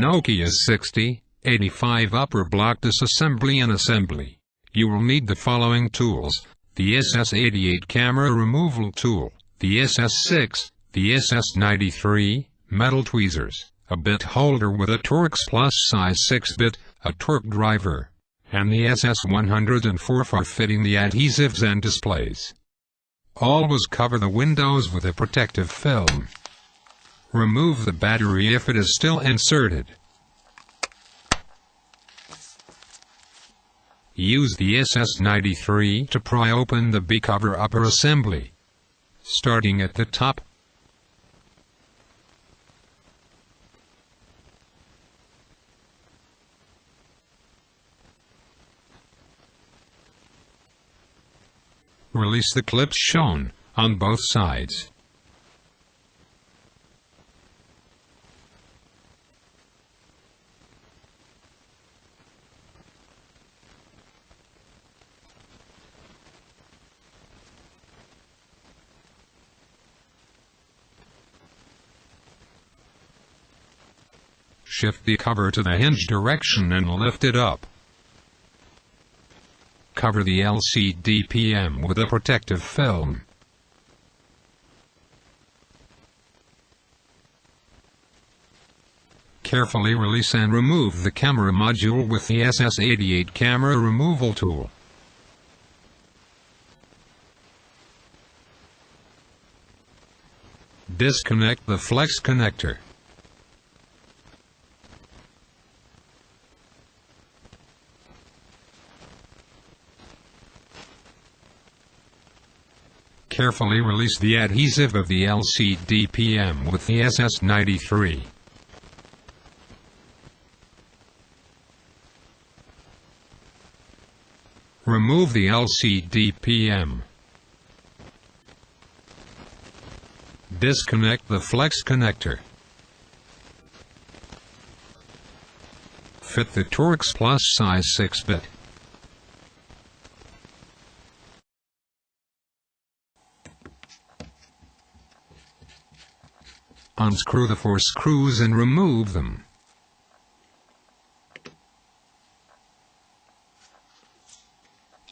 NOKIA 6085 upper block disassembly and assembly. You will need the following tools: the SS88 camera removal tool, the SS6, the SS93, metal tweezers, a bit holder with a Torx Plus size 6-bit, a torque driver, and the SS104 for fitting the adhesives and displays. Always cover the windows with a protective film. Remove the battery if it is still inserted. Use the SS93 to pry open the B-cover upper assembly, starting at the top. Release the clips shown on both sides. Shift the cover to the hinge direction and lift it up. Cover the LCD PM with a protective film. Carefully release and remove the camera module with the SS88 camera removal tool. Disconnect the flex connector. Carefully release the adhesive of the LCD PM with the SS93. Remove the LCD PM. Disconnect the flex connector. Fit the Torx Plus size 6-bit. Unscrew the 4 screws and remove them.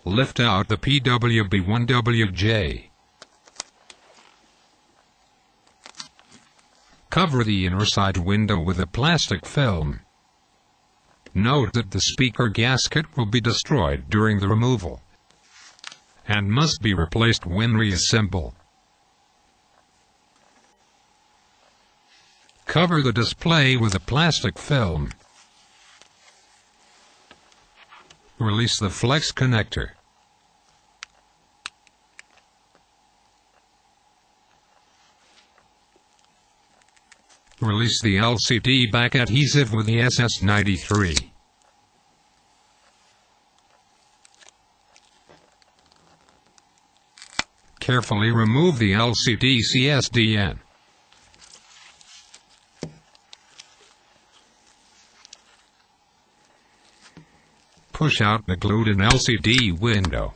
Lift out the PWB1WJ. Cover the inner side window with a plastic film. Note that the speaker gasket will be destroyed during the removal and must be replaced when reassembled. Cover the display with a plastic film. Release the flex connector. Release the LCD back adhesive with the SS93. Carefully remove the LCD CSDN. Push out the glued-in LCD window.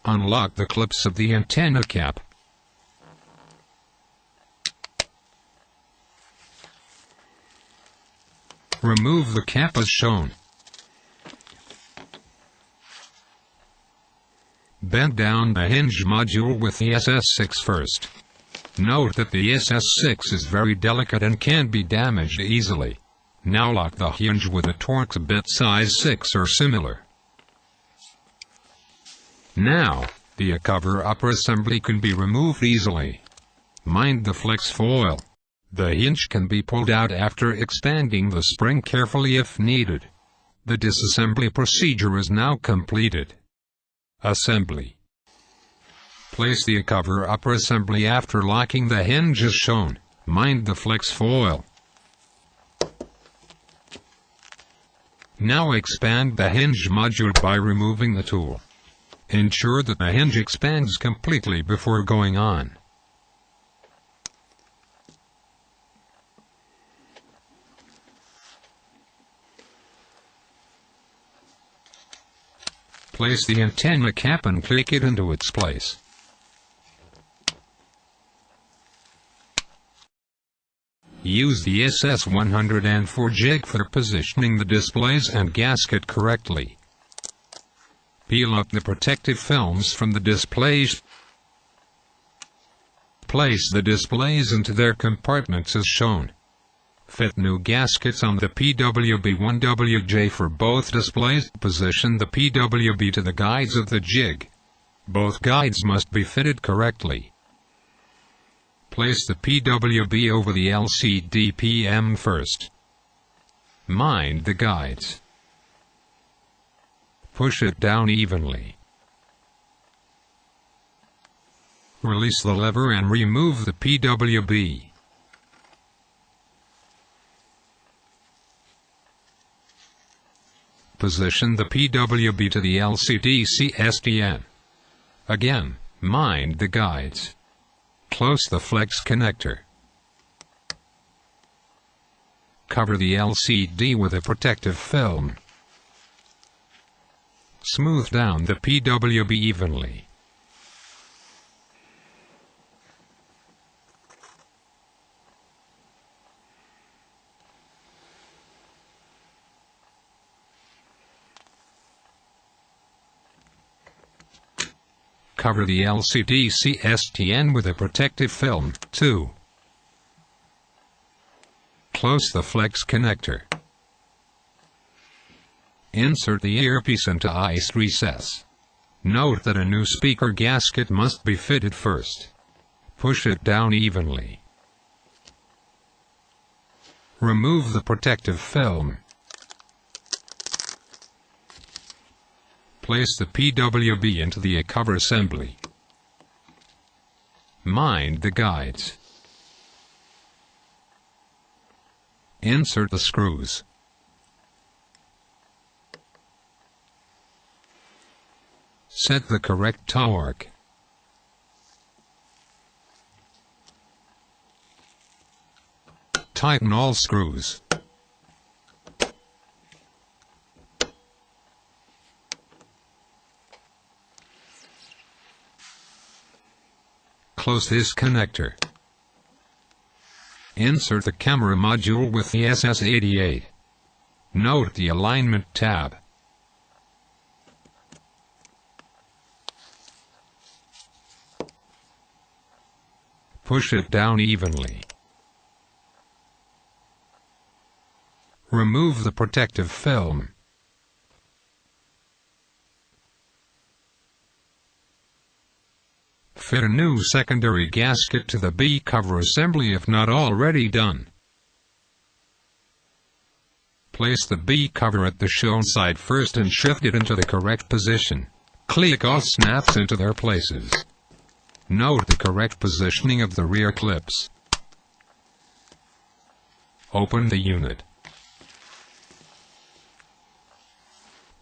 Unlock the clips of the antenna cap. Remove the cap as shown. Bend down the hinge module with the SS6 first. Note that the SS6 is very delicate and can be damaged easily. Now lock the hinge with a Torx bit size 6 or similar. Now, the cover upper assembly can be removed easily. Mind the flex foil. The hinge can be pulled out after expanding the spring carefully if needed. The disassembly procedure is now completed. Assembly. Place the cover upper assembly after locking the hinge as shown. Mind the flex foil. Now expand the hinge module by removing the tool. Ensure that the hinge expands completely before going on. Place the antenna cap and click it into its place. Use the SS104 jig for positioning the displays and gasket correctly. Peel up the protective films from the displays. Place the displays into their compartments as shown. Fit new gaskets on the PWB1WJ for both displays. Position the PWB to the guides of the jig. Both guides must be fitted correctly. Place the PWB over the LCD PM first. Mind the guides. Push it down evenly. Release the lever and remove the PWB. Position the PWB to the LCD CSDN. Again, mind the guides. Close the flex connector. Cover the LCD with a protective film. Smooth down the PWB evenly. Cover the LCD CSDN with a protective film, too. Close the flex connector. Insert the earpiece into its recess. Note that a new speaker gasket must be fitted first. Push it down evenly. Remove the protective film. Place the PWB into the cover assembly. Mind the guides. Insert the screws. Set the correct torque. Tighten all screws. Close this connector. Insert the camera module with the SS88. Note the alignment tab. Push it down evenly. Remove the protective film. Fit a new secondary gasket to the B cover assembly if not already done. Place the B cover at the shown side first and shift it into the correct position. Click all snaps into their places. Note the correct positioning of the rear clips. Open the unit.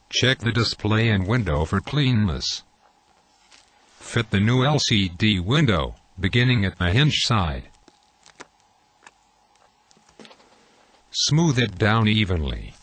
Check the display and window for cleanness. Fit the new LCD window, beginning at the hinge side. Smooth it down evenly.